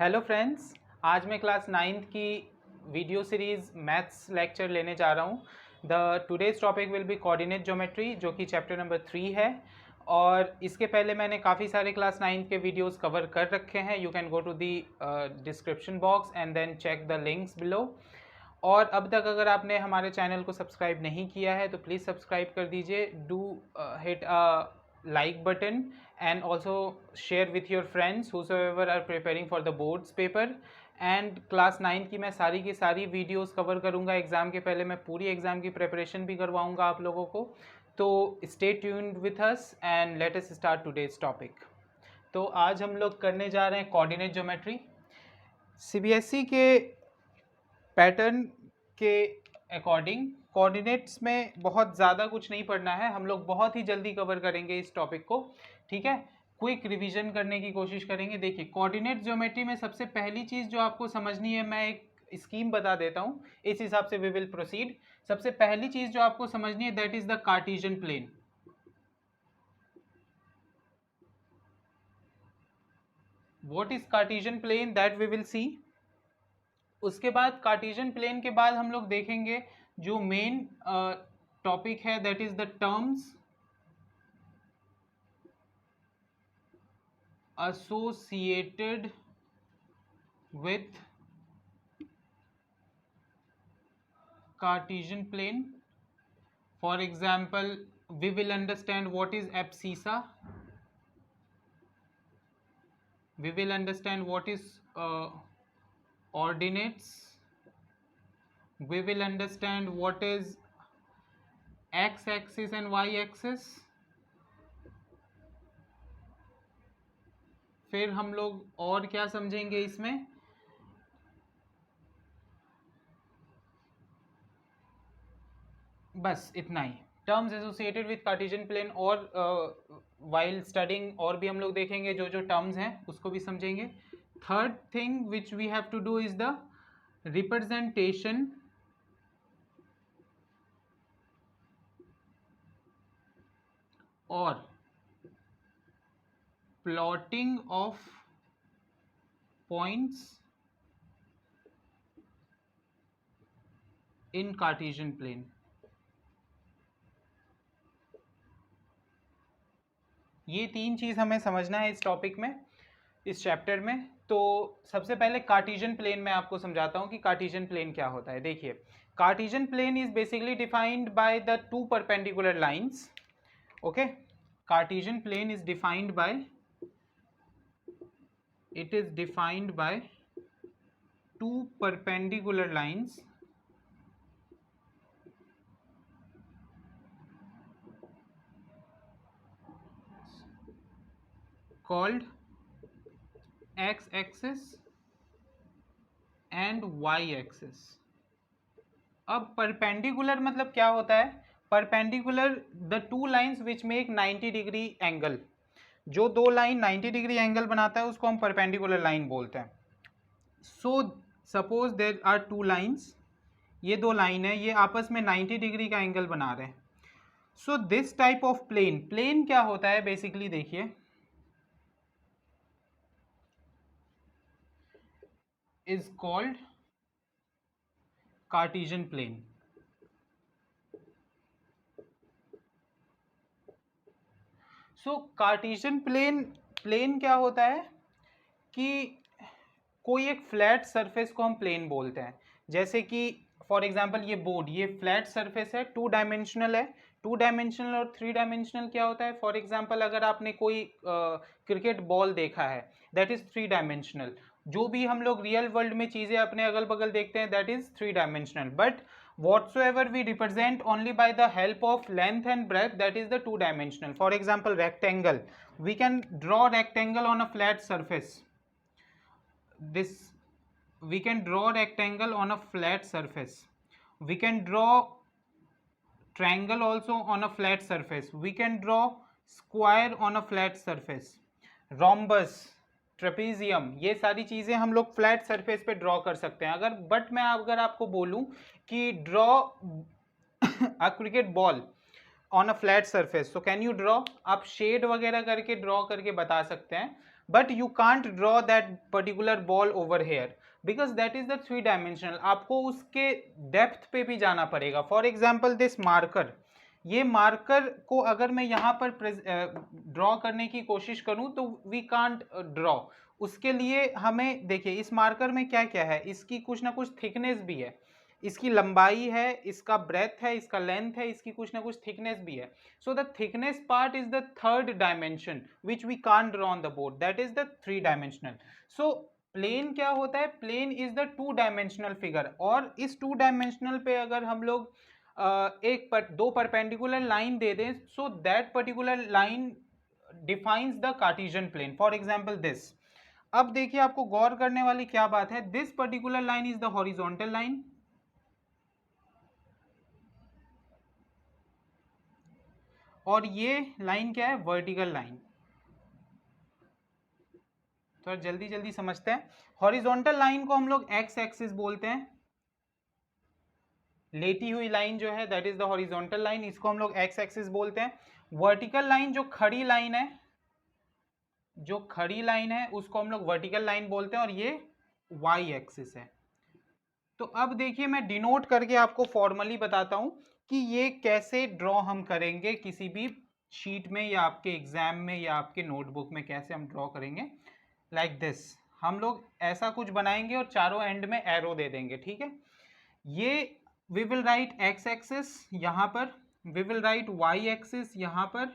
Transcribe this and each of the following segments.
Hello friends, आज मैं class 9th की वीडियो सीरीज़ मैथ्स लेक्चर लेने जा रहा हूँ। The today's topic will be coordinate geometry, जो कि चैप्टर नंबर 3 है। और इसके पहले मैंने काफ़ी सारे क्लास 9th के वीडियोस कवर कर रखे हैं। You can go to the description box and then check the links below. और अब तक अगर आपने हमारे चैनल को सब्सक्राइब नहीं किया है तो प्लीज़ सब्सक्राइब कर दीजिए। Do hit a like button and also share with your friends whosoever are preparing for the boards paper। And class 9 की मैं सारी की सारी वीडियोस कवर करूंगा एग्ज़ाम के पहले। मैं पूरी एग्ज़ाम की प्रिपरेशन भी करवाऊंगा आप लोगों को। तो stay tuned with us and let us start today's topic. तो आज हम लोग करने जा रहे हैं कोऑर्डिनेट ज्योमेट्री। सीबीएसई के पैटर्न के अकॉर्डिंग कोऑर्डिनेट्स में बहुत ज़्यादा कुछ नहीं पढ़ना है, हम लोग बहुत ही जल्दी कवर करेंगे इस टॉपिक को। ठीक है, क्विक रिवीजन करने की कोशिश करेंगे। देखिए, कोऑर्डिनेट ज्योमेट्री में सबसे पहली चीज़ जो आपको समझनी है, मैं एक स्कीम बता देता हूँ, इस हिसाब से वी विल प्रोसीड। सबसे पहली चीज़ जो आपको समझनी है, that is the Cartesian plane. What is Cartesian plane, that we will see. उसके बाद कार्टेशियन प्लेन के बाद हम लोग देखेंगे जो मेन टॉपिक है, that is the terms associated with Cartesian plane. For example, we will understand what is abscissa, we will understand what is ordinates, we will understand what is x axis and y axis। फिर हम लोग और क्या समझेंगे इसमें, बस इतना ही। Terms associated with Cartesian plane, और वाइल स्टडिंग और भी हम लोग देखेंगे जो जो टर्म्स हैं उसको भी समझेंगे। Third thing which we have to do is the representation और plotting of points in Cartesian plane. ये तीन चीज़ हमें समझना है इस टॉपिक में, इस चैप्टर में। तो सबसे पहले कार्टेशियन प्लेन में आपको समझाता हूँ कि कार्टेशियन प्लेन क्या होता है। देखिए, Cartesian plane is basically defined by the two perpendicular lines. Okay, Cartesian plane is defined by, it is defined by two perpendicular lines called x axis and y axis। अब perpendicular मतलब क्या होता है? Perpendicular, the two lines which make 90 degree angle. जो दो line 90 degree angle बनाता है उसको हम परपेंडिकुलर लाइन बोलते हैं। So suppose there are two lines, ये दो लाइन है, ये आपस में 90 डिग्री का एंगल बना रहे हैं। So this type of plane, plane क्या होता है बेसिकली, देखिए, is called Cartesian plane. So Cartesian plane, plane क्या होता है कि कोई एक फ्लैट सरफेस को हम प्लेन बोलते हैं। जैसे कि फॉर एग्जांपल ये बोर्ड, ये फ्लैट सरफेस है, टू डायमेंशनल है। टू डायमेंशनल और थ्री डायमेंशनल क्या होता है? फॉर एग्जांपल अगर आपने कोई क्रिकेट बॉल देखा है, दैट इज थ्री डायमेंशनल। जो भी हम लोग रियल वर्ल्ड में चीज़ें अपने अगल बगल देखते हैं, that is three dimensional. But whatsoever we represent only by the help of length and breadth, that is the two dimensional। For example, rectangle, we can draw rectangle on a flat surface. This, we can draw rectangle on a flat surface, we can draw triangle also on a flat surface, we can draw square on a flat surface, rhombus, trapezium, ये सारी चीज़ें हम लोग flat surface पे draw कर सकते हैं। अगर बट मैं अगर आपको बोलूं कि draw a cricket ball on a flat surface, so can you draw? आप शेड वगैरह करके ड्रॉ करके बता सकते हैं, but you can't draw that particular ball over here because that is the 3 dimensional. आपको उसके डेप्थ पे भी जाना पड़ेगा. फॉर एग्जाम्पल दिस मार्कर, ये मार्कर को अगर मैं यहाँ पर ड्रॉ करने की कोशिश करूँ तो वी कांट ड्रॉ. उसके लिए हमें देखिए इस मार्कर में क्या क्या है, इसकी कुछ ना कुछ थिकनेस भी है, इसकी लंबाई है, इसका ब्रेथ है, इसका लेंथ है, इसकी कुछ ना कुछ थिकनेस भी है. So the thickness part is the 3rd dimension which we can't draw on the board, that is the 3 dimensional. So plane क्या होता है, plane is the 2 dimensional figure. और इस 2 dimensional पे अगर हम लोग दो परपेंडिकुलर लाइन दे दें, so that particular line defines the Cartesian plane. For example this. अब देखिए आपको गौर करने वाली क्या बात है, this particular line is the horizontal line और ये लाइन क्या है, वर्टिकल लाइन. तो जल्दी जल्दी समझते हैं. हॉरिजॉन्टल लाइन को हम लोग एक्स एक्सिस बोलते हैं, लेटी हुई लाइन जो है that is the horizontal line, इसको हम लोग एक्स एक्सिस बोलते हैं. वर्टिकल लाइन जो खड़ी लाइन है, जो खड़ी लाइन है उसको हम लोग वर्टिकल लाइन बोलते हैं और ये वाई एक्सिस है. तो अब देखिए मैं डिनोट करके आपको फॉर्मली बताता हूं कि ये कैसे ड्रॉ हम करेंगे किसी भी शीट में या आपके एग्जाम में या आपके नोटबुक में, कैसे हम ड्रॉ करेंगे. लाइक दिस हम लोग ऐसा कुछ बनाएंगे और चारों एंड में एरो दे देंगे. ठीक है, ये we will write X axis यहाँ पर, we will write Y axis यहाँ पर.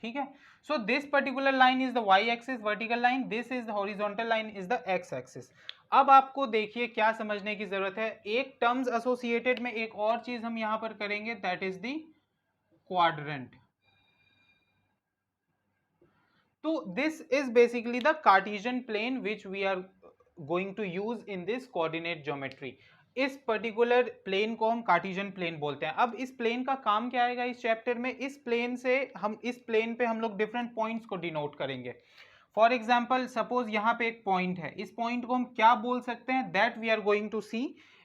ठीक है, so this particular line is the Y axis vertical line, this is the horizontal line is the X axis. अब आपको देखिए क्या समझने की जरूरत है, एक टर्म्स एसोसिएटेड में एक और चीज हम यहां पर करेंगे, दैट इज द क्वाड्रेंट. तो this is basically the Cartesian plane which we are going to use in this coordinate geometry. इस पर्टिकुलर प्लेन को हम कार्टेशियन प्लेन बोलते हैं. अब इस प्लेन का काम क्या आएगा इस चैप्टर में, इस प्लेन से हम इस प्लेन पे हम लोग डिफरेंट पॉइंट्स को डिनोट करेंगे. फॉर एग्जाम्पल सपोज यहाँ पे एक पॉइंट है, इस पॉइंट को हम क्या बोल सकते हैं, that we are going to see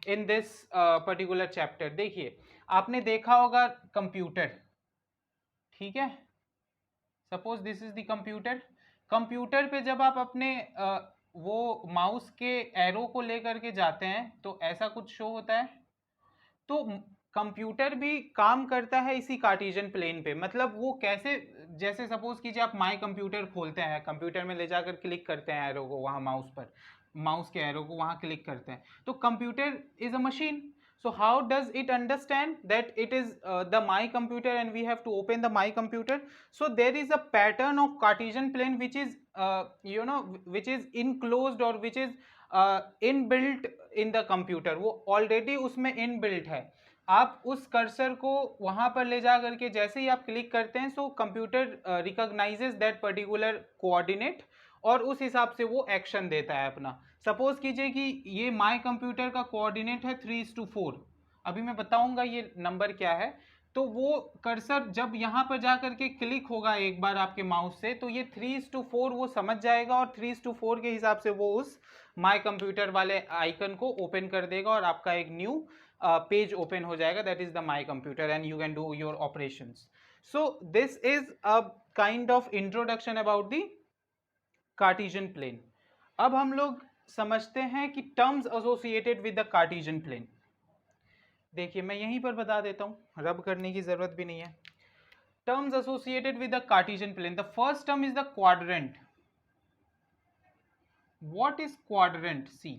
in this particular chapter. देखिए आपने देखा होगा कंप्यूटर. ठीक है, suppose this is the computer. Computer पे जब आप अपने वो माउस के एरो को लेकर के जाते हैं तो ऐसा कुछ शो होता है. तो कंप्यूटर भी काम करता है इसी कार्टेशियन प्लेन पे. मतलब वो कैसे, जैसे सपोज कीजिए आप माई कंप्यूटर खोलते हैं, कंप्यूटर में ले जाकर क्लिक करते हैं एरो को, वहाँ माउस पर माउस के एरो को वहाँ क्लिक करते हैं, तो computer is a machine. So how does it understand that it is the my computer and we have to open the my computer? So there is a pattern of Cartesian plane which is which is enclosed or which is inbuilt in the computer. वो already उसमें inbuilt है. आप उस cursor को वहां पर ले जा करके जैसे ही आप क्लिक करते हैं, so computer recognises that particular coordinate और उस हिसाब से वो एक्शन देता है अपना. सपोज कीजिए कि ये माय कंप्यूटर का कोऑर्डिनेट है 3:4. अभी मैं बताऊंगा ये नंबर क्या है. तो वो कर्सर जब यहाँ पर जा करके क्लिक होगा एक बार आपके माउस से, तो ये 3:4 वो समझ जाएगा और 3:4 के हिसाब से वो उस माय कंप्यूटर वाले आइकन को ओपन कर देगा और आपका एक न्यू पेज ओपन हो जाएगा, that is the my computer and you can do your operations. So this is a kind of introduction about the Cartesian plane. अब हम लोग समझते हैं कि terms associated with the Cartesian plane. देखिए मैं यहीं पर बता देता हूं, रब करने की जरूरत भी नहीं है. Terms associated with the Cartesian plane, the first term is the quadrant. What is quadrant? See,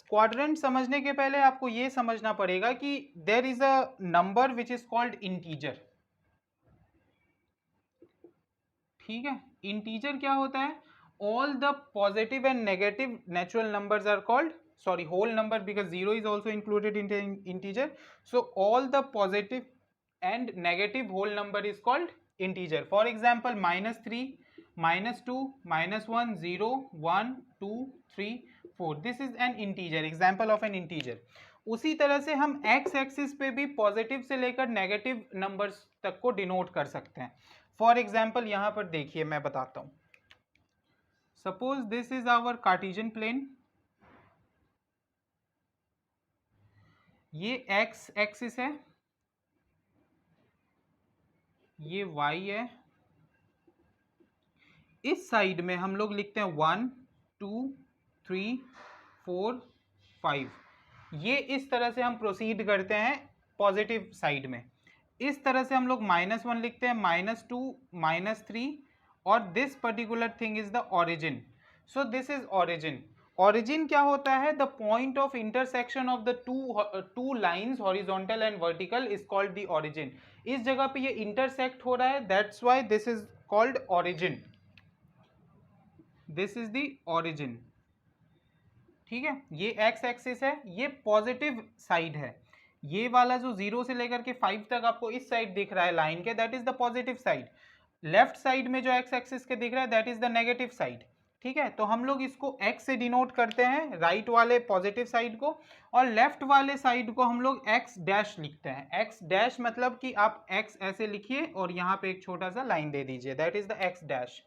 quadrant समझने के पहले आपको यह समझना पड़ेगा कि there is a number which is called integer. ठीक है, इंटीजर क्या होता है, all the positive and negative natural numbers are called, sorry, whole number because 0 is also included in the integer. So all the positive and negative whole number is called integer. For example, -3, -2, -1, 0, 1, 2, 3, 4. This is an integer, example of an integer. उसी तरह से हम x axis पे भी positive से लेकर negative numbers तक को डिनोट कर सकते हैं. फॉर एग्जाम्पल यहाँ पर देखिए मैं बताता हूँ. Suppose this is our Cartesian plane. ये x एक्सिस है, ये y है, इस साइड में हम लोग लिखते हैं 1 2 3 4 5। ये इस तरह से हम प्रोसीड करते हैं पॉजिटिव साइड में। इस तरह से हम लोग -1 लिखते हैं, -2 -3, और this particular thing is the origin. So this is origin. Origin क्या होता है? The point of intersection of the two lines horizontal and vertical is called the origin. इस जगह पे ये इंटरसेक्ट हो रहा है, that's why this is called origin. This is the origin. ठीक है, ये एक्स एक्सिस है, ये पॉजिटिव साइड है। ये वाला जो 0 से लेकर के 5 तक आपको इस साइड दिख रहा है लाइन के, that is the positive side. Left side में जो एक्स एक्सिस के दिख रहा है that is the negative side. ठीक है, तो हम लोग इसको एक्स से डिनोट करते हैं, राइट वाले पॉजिटिव साइड को, और लेफ्ट वाले साइड को हम लोग एक्स डैश लिखते हैं। एक्स डैश मतलब कि आप एक्स ऐसे लिखिए और यहाँ पे एक छोटा सा लाइन दे दीजिए, that is the X dash.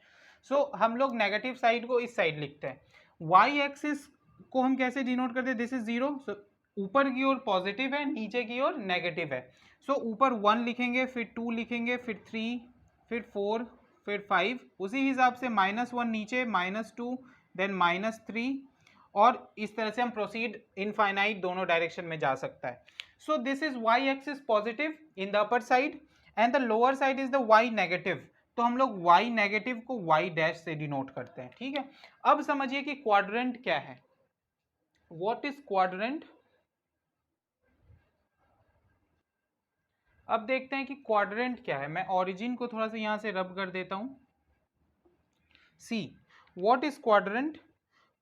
So हम लोग नेगेटिव साइड को इस साइड लिखते हैं। वाई एक्सिस को हम कैसे डिनोट करते हैं? This is 0। सो ऊपर की ओर पॉजिटिव है, नीचे की ओर नेगेटिव है। सो ऊपर 1 लिखेंगे, फिर 2 लिखेंगे, फिर 3, फिर 4, फिर 5। उसी हिसाब से -1 नीचे, -2, देन -3, और इस तरह से हम प्रोसीड इनफाइनाइट दोनों डायरेक्शन में जा सकता है। So this is Y axis positive in the upper side and the lower side is the Y negative. तो हम लोग वाई नेगेटिव को वाई डैश से डिनोट करते हैं। ठीक है, अब समझिए कि क्वाड्रेंट क्या है। What is quadrant? अब देखते हैं कि क्वाड्रेंट क्या है। मैं ऑरिजिन को थोड़ा सा यहां से रब कर देता हूं। See what is quadrant?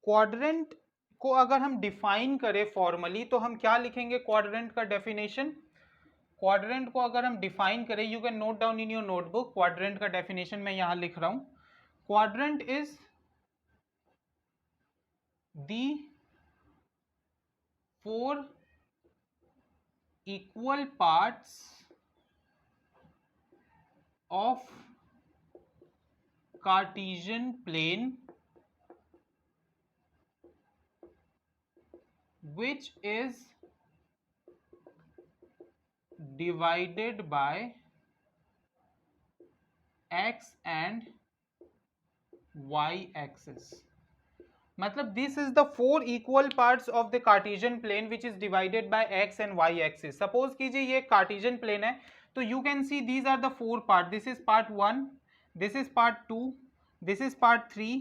Quadrant को अगर हम डिफाइन करें फॉर्मली तो हम क्या लिखेंगे? क्वाड्रेंट का डेफिनेशन। क्वाड्रेंट को अगर हम डिफाइन करें, you can note down in your notebook. Quadrant का डेफिनेशन मैं यहां लिख रहा हूं। Quadrant is the 4 equal parts of Cartesian plane which is divided by x and y axis। मतलब this is the 4 equal parts of the Cartesian plane which is divided by X and Y axis. Suppose कीजिए ये Cartesian plane है, तो you can see these are the 4 part. This is part 1, this is part 2, this is part 3,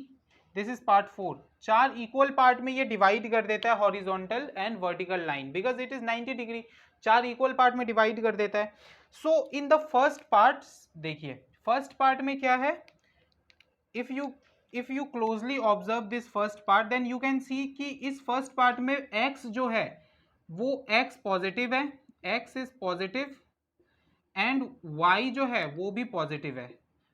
this is part 4। 4 equal part में ये divide कर देता है horizontal and vertical line, because it is 90 degree. 4 equal part में divide कर देता है। So in the first part, देखिए फर्स्ट पार्ट में क्या है, if you closely observe this first part then you can see कि इस फर्स्ट पार्ट में x जो है वो x पॉजिटिव है, x is positive, and y जो है वो भी पॉजिटिव है।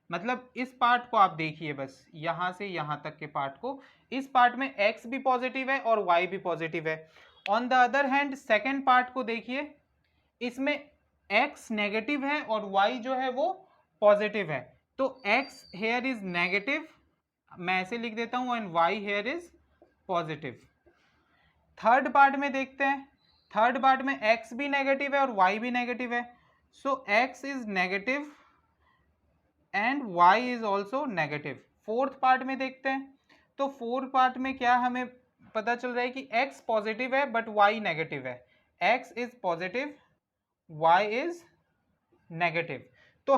मतलब इस पार्ट को आप देखिए, बस यहाँ से यहाँ तक के पार्ट को, इस पार्ट में x भी पॉजिटिव है और y भी पॉजिटिव है। On the other hand second part को देखिए, इसमें x नेगेटिव है और y जो है वो पॉजिटिव है। तो x हेयर इज नेगेटिव, मैं ऐसे लिख देता हूं, and y here is positive. Third part में देखते हैं, थर्ड पार्ट में x भी नेगेटिव है और y भी नेगेटिव है। सो x is negative and y is also negative. Fourth part में देखते हैं, तो फोर्थ पार्ट में क्या हमें पता चल रहा है कि x पॉजिटिव है बट y नेगेटिव है। x is positive, y is negative. तो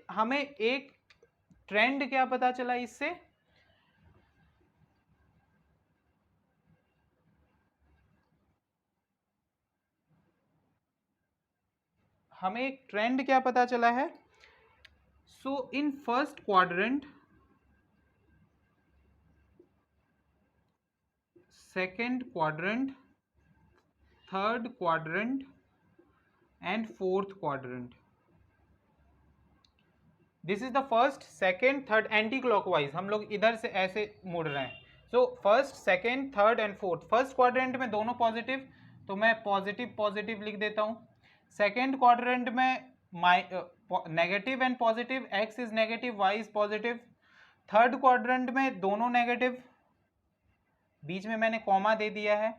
हमें एक ट्रेंड क्या पता चला इससे? हमें एक ट्रेंड क्या पता चला है? So in first quadrant, second quadrant, third quadrant and fourth quadrant, this is the first second third, anticlockwise हम लोग इधर से ऐसे मुड़ रहे हैं। So first second third and fourth, first quadrant में दोनों पॉजिटिव, तो मैं पॉजिटिव पॉजिटिव लिख देता हूं। सेकेंड क्वाड्रेंट में negative and positive, X is negative, Y is positive. Third quadrant में दोनों नेगेटिव, बीच में मैंने कॉमा दे दिया है।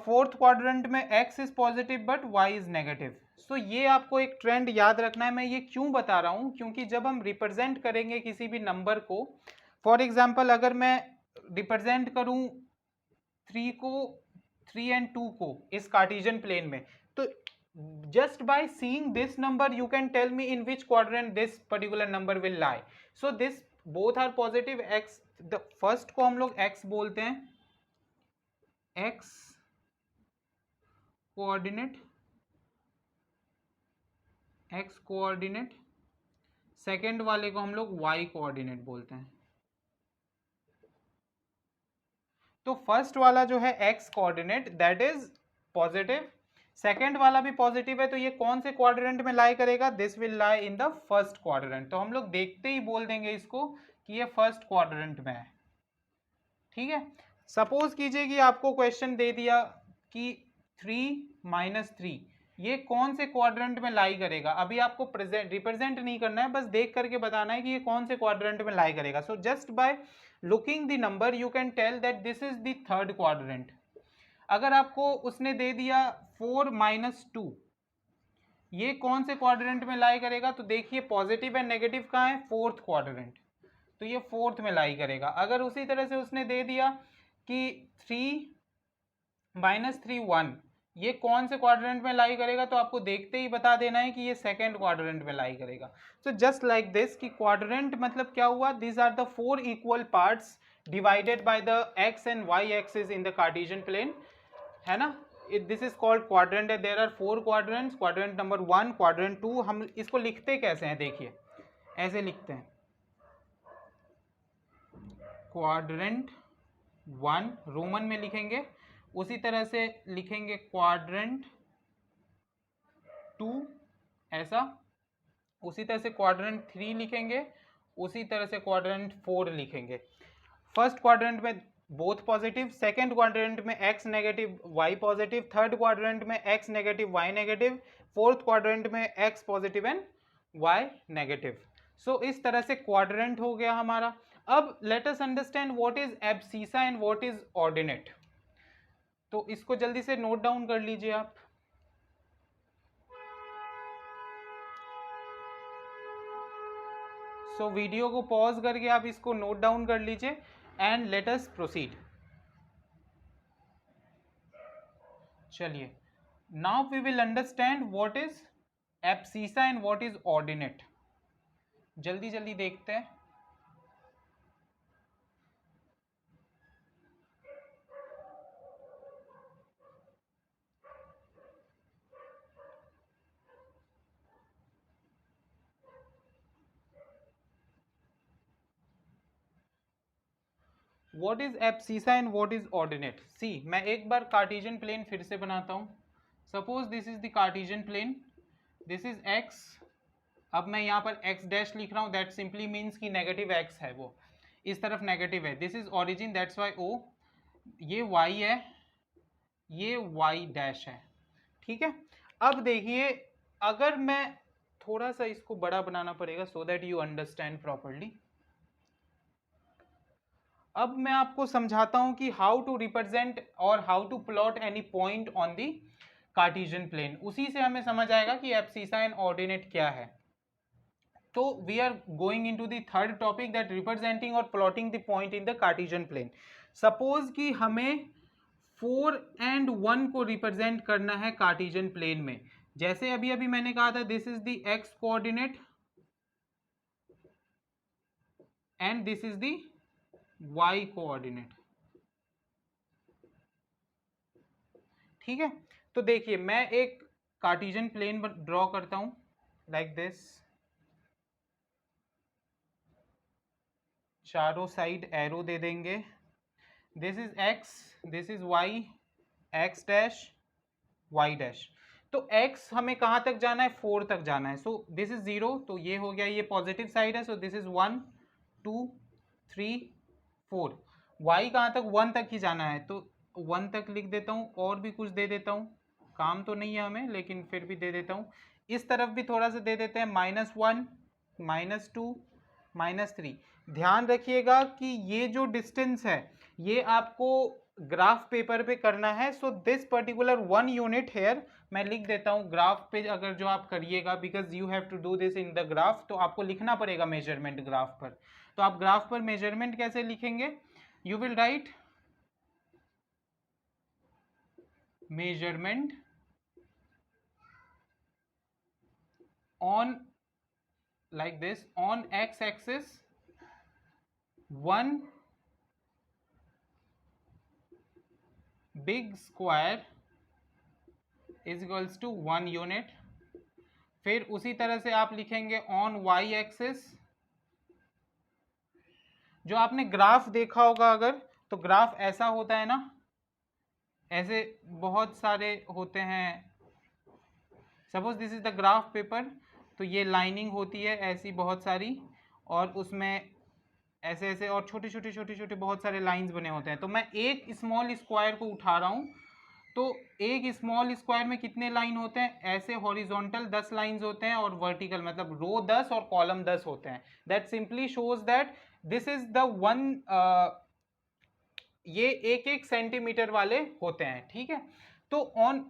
फोर्थ क्वाड्रेंट में X is positive but Y is negative. So ये आपको एक ट्रेंड याद रखना है। मैं ये क्यों बता रहा हूँ, क्योंकि जब हम रिप्रेजेंट करेंगे किसी भी नंबर को, फॉर एग्जाम्पल अगर मैं रिप्रेजेंट करूँ 3 एंड 2 को इस कार्टेशियन प्लेन में, तो just by seeing this number you can tell me in which quadrant this particular number will lie. So this both are positive. X, the first को हम लोग x बोलते हैं, x coordinate, x coordinate, second वाले को हम लोग y coordinate बोलते हैं। तो फर्स्ट वाला जो है x coordinate that is positive, second वाला भी पॉजिटिव है, तो ये कौन से क्वाड्रेंट में लाई करेगा? This will lie in the first quadrant. तो हम लोग देखते ही बोल देंगे इसको कि ये फर्स्ट क्वाड्रेंट में है। ठीक है, सपोज कीजिए कि आपको क्वेश्चन दे दिया कि 3 - 3 ये कौन से क्वाड्रेंट में लाई करेगा। अभी आपको रिप्रेजेंट नहीं करना है, बस देख करके बताना है कि ये कौन से क्वाड्रेंट में लाई करेगा। So just by looking the number you can tell that this is the third quadrant. अगर आपको उसने दे दिया 4 - 2 ये कौन से क्वाड्रेंट में लाई करेगा, तो देखिए पॉजिटिव एंड नेगेटिव कहाँ है? फोर्थ क्वाड्रेंट, तो ये फोर्थ में लाई करेगा। अगर उसी तरह से उसने दे दिया कि 3 - 3 1 ये कौन से क्वाड्रेंट में लाई करेगा, तो आपको देखते ही बता देना है कि ये सेकेंड क्वाड्रेंट में लाई करेगा। सो जस्ट लाइक दिस कि क्वाड्रेंट मतलब क्या हुआ? This are the 4 equal parts divided by the x and y axis in the Cartesian plane, है ना। This is called quadrant. There are 4 quadrants, quadrant number 1, quadrant 2। हम इसको लिखते कैसे हैं? देखिए ऐसे लिखते हैं, क्वाड्रेंट 1 रोमन में लिखेंगे, उसी तरह से लिखेंगे क्वाड्रेंट 2 ऐसा, उसी तरह से क्वाड्रेंट 3 लिखेंगे, उसी तरह से क्वाड्रेंट 4 लिखेंगे। फर्स्ट क्वाड्रेंट में बोथ पॉजिटिव, सेकेंड क्वाड्रेंट में x negative y positive, third quadrant में x negative y negative, fourth quadrant में x positive and y negative. So इस तरह से क्वाड्रेंट हो गया हमारा। अब let us understand what is abscissa and what is ordinate. तो इसको जल्दी से नोट डाउन कर लीजिए आप। सो वीडियो को पॉज करके आप इसको नोट डाउन कर लीजिए एंड लेट अस प्रोसीड। चलिए, now we will understand what is abscissa and what is ordinate. जल्दी जल्दी देखते हैं। What is abscissa and what is ordinate? See, मैं एक बार कार्टेशियन प्लेन फिर से बनाता हूँ। Suppose this is the Cartesian plane, this is x। अब मैं यहाँ पर x डैश लिख रहा हूँ, दैट सिंपली मीन्स कि नेगेटिव x है, वो इस तरफ नेगेटिव है। This is origin, that's why o। ये y है, ये y डैश है। ठीक है, अब देखिए अगर मैं थोड़ा सा इसको बड़ा बनाना पड़ेगा so that you understand properly. अब मैं आपको समझाता हूं कि हाउ टू रिप्रेजेंट और how to plot any point on the Cartesian plane. उसी से हमें समझ आएगा कि एब्सिसा एंड ऑर्डिनेट क्या है। तो we are going into the third topic, that representing और plotting the point in the Cartesian plane. Suppose कि हमें 4 एंड 1 को रिप्रेजेंट करना है कार्टेशियन प्लेन में। जैसे अभी अभी मैंने कहा था, this is the x coordinate and this is the y coordinate. ठीक है, तो देखिए मैं एक कार्टेशियन प्लेन ड्रॉ करता हूं लाइक दिस। चारों साइड एरो दे देंगे। This is x, this is y, x dash y dash. तो x हमें कहां तक जाना है? 4 तक जाना है। सो दिस इज 0, तो ये हो गया, ये पॉजिटिव साइड है। So this is 1 2 3 4। y कहाँ तक? 1 तक ही जाना है, तो 1 तक लिख देता हूँ। और भी कुछ दे देता हूँ, काम तो नहीं है हमें लेकिन फिर भी दे देता हूँ। इस तरफ भी थोड़ा सा दे देते हैं, -1 -2 -3। ध्यान रखिएगा कि ये जो डिस्टेंस है ये आपको ग्राफ पेपर पे करना है, so this particular 1 unit here मैं लिख देता हूँ ग्राफ पे। अगर जो आप करिएगा, because you have to do this in the graph, तो आपको लिखना पड़ेगा मेजरमेंट ग्राफ पर। तो आप ग्राफ पर मेजरमेंट कैसे लिखेंगे? You will write measurement on like this, on x axis 1 big square is equals to 1 unit. फिर उसी तरह से आप लिखेंगे ऑन y एक्सिस, जो आपने ग्राफ देखा होगा अगर, तो ग्राफ ऐसा होता है ना, ऐसे बहुत सारे होते हैं। Suppose this is the graph paper, तो ये लाइनिंग होती है ऐसी बहुत सारी, और उसमें ऐसे ऐसे और छोटे छोटे छोटे छोटे बहुत सारे लाइंस बने होते हैं। तो मैं एक स्मॉल स्क्वायर को उठा रहा हूँ, तो एक स्मॉल स्क्वायर में कितने लाइन होते हैं? ऐसे हॉरिजॉन्टल 10 लाइंस होते हैं, और वर्टिकल मतलब रो 10 और कॉलम 10 होते हैं। That simply shows that this is the one, ये एक एक सेंटीमीटर वाले होते हैं, ठीक है। तो ऑन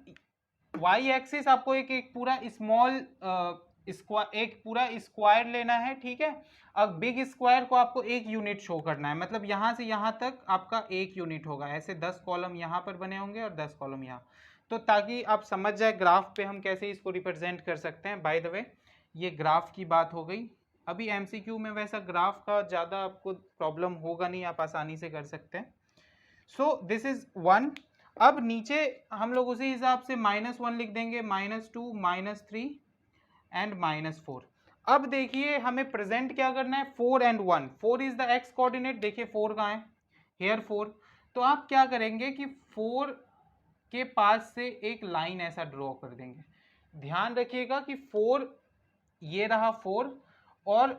वाई एक्सिस आपको एक एक पूरा स्मॉल एक पूरा स्क्वायर लेना है, ठीक है। अब बिग स्क्वायर को आपको एक यूनिट शो करना है, मतलब यहाँ से यहाँ तक आपका एक यूनिट होगा। ऐसे 10 कॉलम यहाँ पर बने होंगे और 10 कॉलम यहाँ, तो ताकि आप समझ जाए ग्राफ पे हम कैसे इसको रिप्रेजेंट कर सकते हैं। बाय द वे, ये ग्राफ की बात हो गई। अभी एमसीक्यू में वैसा ग्राफ का ज़्यादा आपको प्रॉब्लम होगा नहीं, आप आसानी से कर सकते हैं। So this is 1। अब नीचे हम लोग उसी हिसाब से -1 लिख देंगे, -2, -3 एंड -4। अब देखिए हमें प्रेजेंट क्या करना है, 4 and 1। 4 is the x coordinate, देखिए 4 कहाँ है, हेयर 4। तो आप क्या करेंगे कि 4 के पास से एक लाइन ऐसा ड्रॉ कर देंगे। ध्यान रखिएगा कि 4, ये रहा 4, और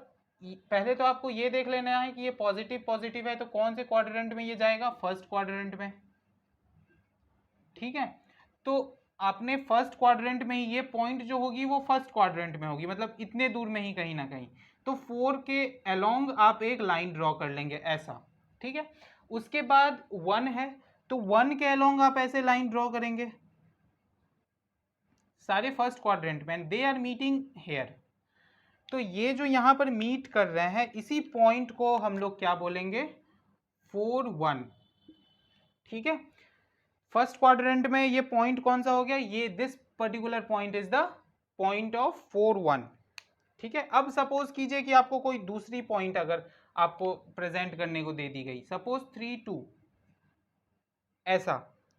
पहले तो आपको ये देख लेना है कि ये पॉजिटिव पॉजिटिव है, तो कौन से क्वाड्रेंट में ये जाएगा? फर्स्ट क्वाड्रेंट में, ठीक है। तो आपने फर्स्ट क्वाड्रेंट में ही ये पॉइंट जो होगी वो फर्स्ट क्वाड्रेंट में होगी, मतलब इतने दूर में ही कहीं ना कहीं। तो 4 के अलोंग आप एक लाइन ड्रॉ कर लेंगे ऐसा, ठीक है। उसके बाद 1 है, तो 1 के अलोंग आप ऐसे लाइन ड्रॉ करेंगे सारे फर्स्ट क्वाड्रेंट में, दे आर मीटिंग हेयर। तो ये जो यहाँ पर मीट कर रहे हैं, इसी पॉइंट को हम लोग क्या बोलेंगे? 4, 1, ठीक है। फर्स्ट क्वाड्रेंट में ये पॉइंट कौन सा हो गया? ये this particular point is the point of 4, 1, ठीक है। अब सपोज कीजिए कि आपको कोई दूसरी पॉइंट अगर आपको प्रेजेंट करने को दे दी गई, सपोज 3, 2 ऐसा,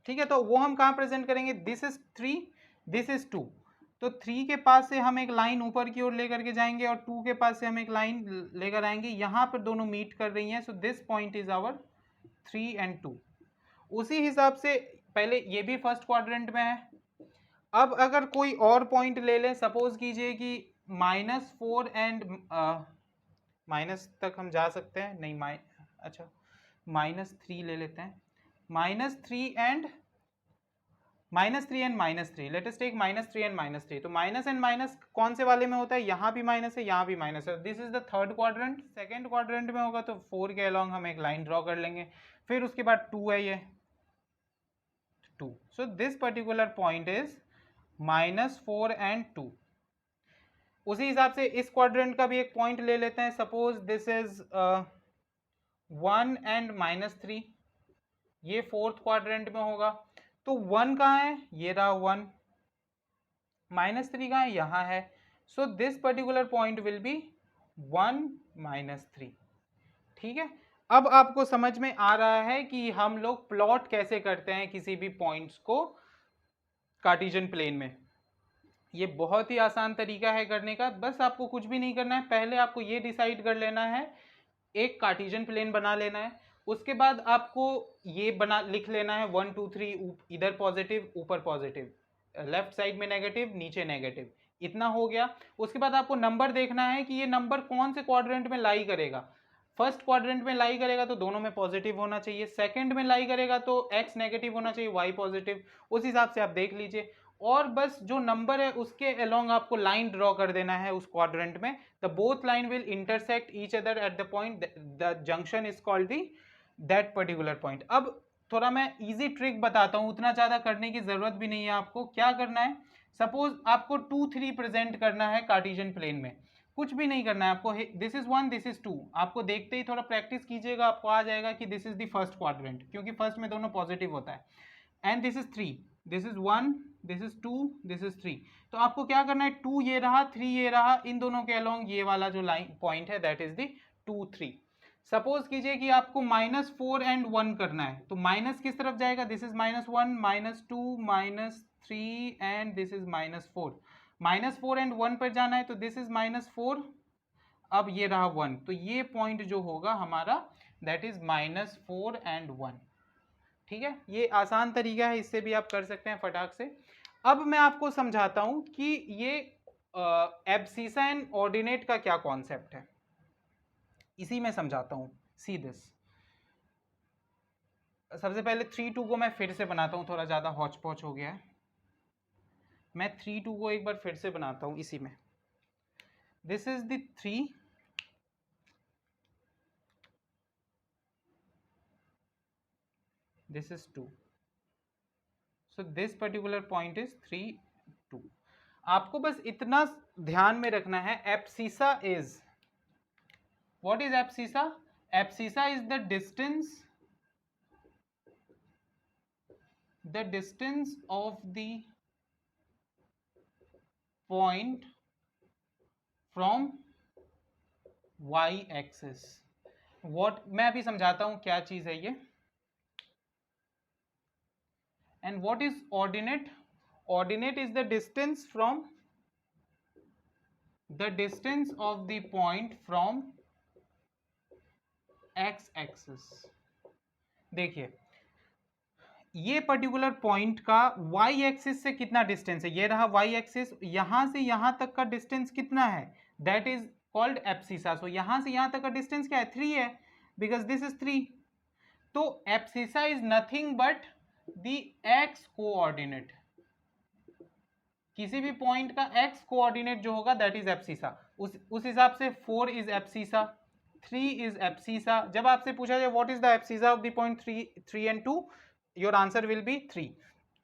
ठीक है। तो वो हम कहाँ प्रेजेंट करेंगे? This is 3, this is 2। तो 3 के पास से हम एक लाइन ऊपर की ओर लेकर के जाएंगे, और 2 के पास से हम एक लाइन लेकर आएंगे, यहाँ पर दोनों मीट कर रही हैं। So this point is our 3 and 2। उसी हिसाब से पहले ये भी फर्स्ट क्वाड्रेंट में है। अब अगर कोई और पॉइंट ले लें, सपोज कीजिए कि -4 एंड माइनस तक हम जा सकते हैं, नहीं अच्छा -3 ले लेते हैं, -3 and -3, let us take -3 and -3। तो माइनस एंड माइनस कौन से वाले में होता है? यहाँ भी माइनस है, यहाँ भी माइनस है। This is the third quadrant. Second quadrant में होगा तो 4 के अलोंग हम एक लाइन ड्रॉ कर लेंगे। फिर उसके बाद 2 है, ये 2। सो this particular point is -4 and 2। उसी हिसाब से इस क्वाड्रेंट का भी एक पॉइंट ले लेते हैं, सपोज दिस इज 1 and -3, ये फोर्थ क्वाड्रेंट में होगा। तो 1 कहाँ है? ये रहा 1। -3 कहाँ है? यहाँ है। So this particular point will be 1, -3, ठीक है। अब आपको समझ में आ रहा है कि हम लोग प्लॉट कैसे करते हैं किसी भी पॉइंट्स को कार्टेशियन प्लेन में। ये बहुत ही आसान तरीका है करने का, बस आपको कुछ भी नहीं करना है। पहले आपको ये डिसाइड कर लेना है, एक कार्टेशियन प्लेन बना लेना है। उसके बाद आपको ये लिख लेना है 1, 2, 3, इधर पॉजिटिव, ऊपर पॉजिटिव, लेफ्ट साइड में नेगेटिव, नीचे नेगेटिव, इतना हो गया। उसके बाद आपको नंबर देखना है कि ये नंबर कौन से क्वाड्रेंट में लाई करेगा। फर्स्ट क्वाड्रेंट में लाई करेगा तो दोनों में पॉजिटिव होना चाहिए, सेकंड में लाई करेगा तो x नेगेटिव होना चाहिए, y पॉजिटिव। उस हिसाब से आप देख लीजिए, और बस जो नंबर है उसके अलोंग आपको लाइन ड्रॉ कर देना है उस क्वाड्रेंट में। The both line will intersect each other at the point, the junction is called the that particular point. अब थोड़ा मैं इजी ट्रिक बताता हूँ, उतना ज़्यादा करने की ज़रूरत भी नहीं है आपको। क्या करना है, सपोज आपको 2 3 प्रेजेंट करना है कार्टेशियन प्लेन में, कुछ भी नहीं करना है आपको। दिस इज 1, दिस इज 2, आपको देखते ही थोड़ा प्रैक्टिस कीजिएगा, आपको आ जाएगा कि this is the first quadrant, क्योंकि फर्स्ट में दोनों पॉजिटिव होता है। And this is 3, this is 1, this is 2, this is 3। तो आपको क्या करना है, 2 ये रहा, 3 ये रहा, इन दोनों के अलोंग ये वाला जो लाइन पॉइंट है दैट इज द 2 3। सपोज कीजिए कि आपको -4 एंड 1 करना है, तो माइनस किस तरफ जाएगा, this is -1, -2, -3 and this is -4। -4 and 1 पर जाना है, तो दिस इज -4, अब ये रहा 1, तो ये पॉइंट जो होगा हमारा दैट इज -4 एंड 1। ठीक है, ये आसान तरीका है, इससे भी आप कर सकते हैं फटाक से। अब मैं आपको समझाता हूं कि ये एब्सिसा एंड ऑर्डिनेट का क्या कॉन्सेप्ट है, इसी में समझाता हूं। सी दिस, सबसे पहले 3 2 को मैं फिर से बनाता हूं, थोड़ा ज़्यादा हौच पौच हो गया है। मैं 3 2 को एक बार फिर से बनाता हूं इसी में। This is the 3, this is 2, so this particular point is 3 2। आपको बस इतना ध्यान में रखना है, abscissa is, what is abscissa, abscissa is the distance of the point from y axis. What, मैं अभी समझाता हूं क्या चीज है ये। And what is ordinate? Ordinate is the distance of the point from x axis। देखिए ये पर्टिकुलर पॉइंट का y एक्सिस से कितना डिस्टेंस है, ये रहा y एक्सिस, यहां से यहां तक का डिस्टेंस कितना है, दैट इज कॉल्ड एब्सिसा। सो यहां से यहां तक का डिस्टेंस क्या है, 3 है, बिकॉज दिस इज 3। तो abscissa is nothing but the x coordinate, किसी भी पॉइंट का x कोऑर्डिनेट जो होगा दैट इज एब्सिसा। उस हिसाब से 4 इज एब्सिसा, 3 इज एब्सिसा। जब आपसे पूछा जाए what is the abscissa of the point 3 and 2, your answer will be 3।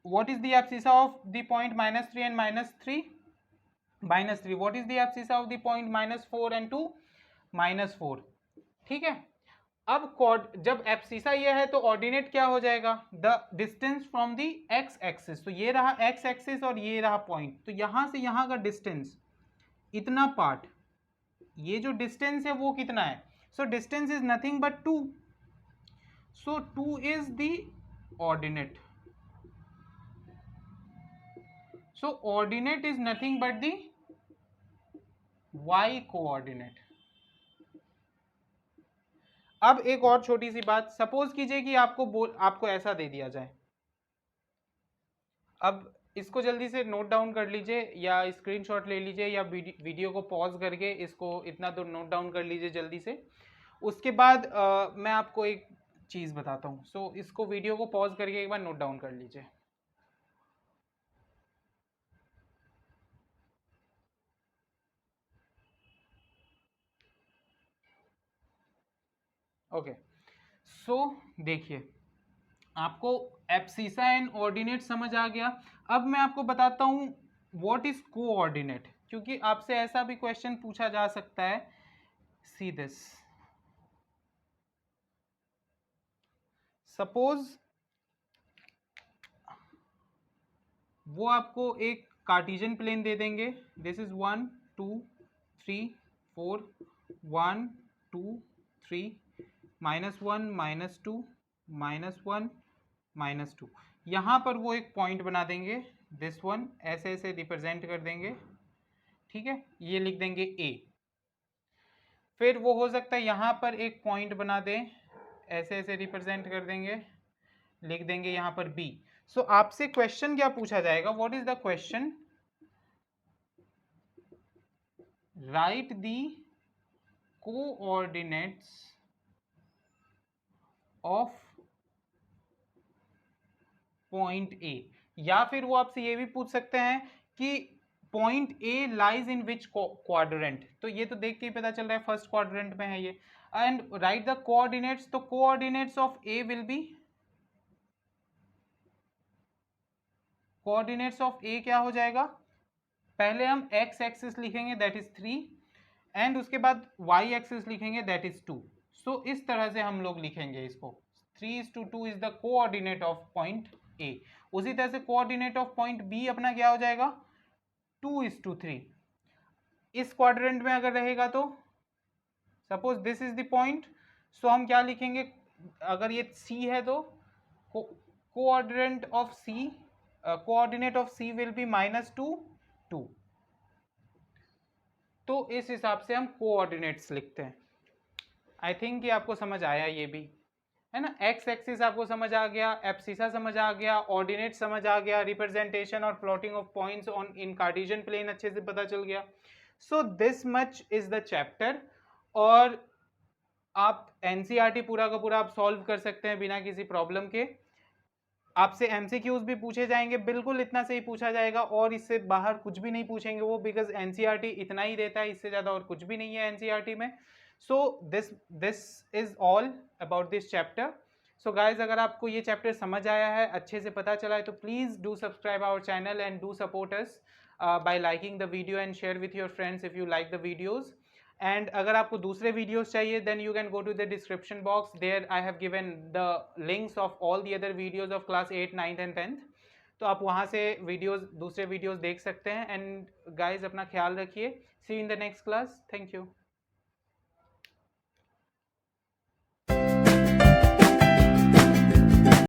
What is the abscissa of the point -3 and -3, -3। What is the abscissa of the point -4 and 2, -4। ठीक है, अब जब abscissa ये है तो ऑर्डिनेट क्या हो जाएगा, the distance from the X axis. तो ये रहा एक्स एक्सिस और ये रहा पॉइंट, तो यहां से यहां का डिस्टेंस इतना पार्ट, ये जो डिस्टेंस है वो कितना है, so distance is nothing but 2, so 2 is the ordinate. So ordinate is nothing but the y coordinate. अब एक और छोटी सी बात, सपोज कीजिए कि आपको ऐसा दे दिया जाए, अब इसको जल्दी से नोट डाउन कर लीजिए या स्क्रीनशॉट ले लीजिए या वीडियो को पॉज करके इसको इतना तो नोट डाउन कर लीजिए जल्दी से। उसके बाद मैं आपको एक चीज़ बताता हूँ। सो इसको वीडियो को पॉज करके एक बार नोट डाउन कर लीजिए। ओके, सो देखिए आपको एब्सिसा एंड ऑर्डिनेट समझ आ गया। अब मैं आपको बताता हूं व्हाट इज कोऑर्डिनेट, क्योंकि आपसे ऐसा भी क्वेश्चन पूछा जा सकता है। सी दिस, सपोज वो आपको एक कार्टेशियन प्लेन दे देंगे, दिस इज 1 2 3 4, 1 2 3, -1 -2 -1 -2। यहाँ पर वो एक पॉइंट बना देंगे, दिस वन, ऐसे ऐसे रिप्रेजेंट कर देंगे। ठीक है, ये लिख देंगे ए। फिर वो हो सकता है यहाँ पर एक पॉइंट बना दें, ऐसे ऐसे रिप्रेजेंट कर देंगे, लिख देंगे यहाँ पर बी। सो आपसे क्वेश्चन क्या पूछा जाएगा, what is the question, right the coordinates of point ए। या फिर वो आपसे ये भी पूछ सकते हैं कि point A lies in which quadrant, तो ये तो देख के ही पता चल रहा है फर्स्ट क्वाड्रेंट में है ये। एंड राइट द कोऑर्डिनेट्स, तो coordinates of A will be coordinates of A क्या हो जाएगा, पहले हम एक्स एक्सिस लिखेंगे दैट इज 3 एंड उसके बाद वाई एक्सिस लिखेंगे दैट इज 2। सो इस तरह से हम लोग लिखेंगे इसको, 3:2 is the coordinate of point A. उसी तरह से कोऑर्डिनेट ऑफ पॉइंट बी अपना क्या हो जाएगा, 2:3। इस क्वाड्रेंट में अगर रहेगा तो suppose this is the point, so हम क्या लिखेंगे, अगर ये सी है तो coordinate of C, coordinate of C will be -2 2। तो इस हिसाब से हम कोऑर्डिनेट्स लिखते हैं। आई थिंक ये आपको समझ आया, ये भी है ना। एक्स एक्सिस आपको समझ आ गया, एब्सिसा समझ आ गया, ऑर्डिनेट समझ आ गया, रिप्रेजेंटेशन और plotting of points on in Cartesian plane अच्छे से पता चल गया। So this much is the chapter. और आप एनसीईआरटी पूरा का पूरा आप सॉल्व कर सकते हैं बिना किसी प्रॉब्लम के। आपसे एमसीक्यूज भी पूछे जाएंगे, बिल्कुल इतना से ही पूछा जाएगा और इससे बाहर कुछ भी नहीं पूछेंगे वो, बिकॉज एनसीईआरटी इतना ही देता है, इससे ज़्यादा और कुछ भी नहीं है एनसीईआरटी में। सो this is all about this chapter. So guys, अगर आपको ये चैप्टर समझ आया है, अच्छे से पता चला है, तो please do subscribe our channel and do support us by liking the video and share with your friends if you like the videos. And अगर आपको दूसरे वीडियोस चाहिए then you can go to the description box, there I have given the links of all the other videos of class 8, 9 and 10th। तो आप वहाँ से videos, दूसरे videos देख सकते हैं। एंड गाइज, अपना ख्याल रखिए। See you in the next class. Thank you.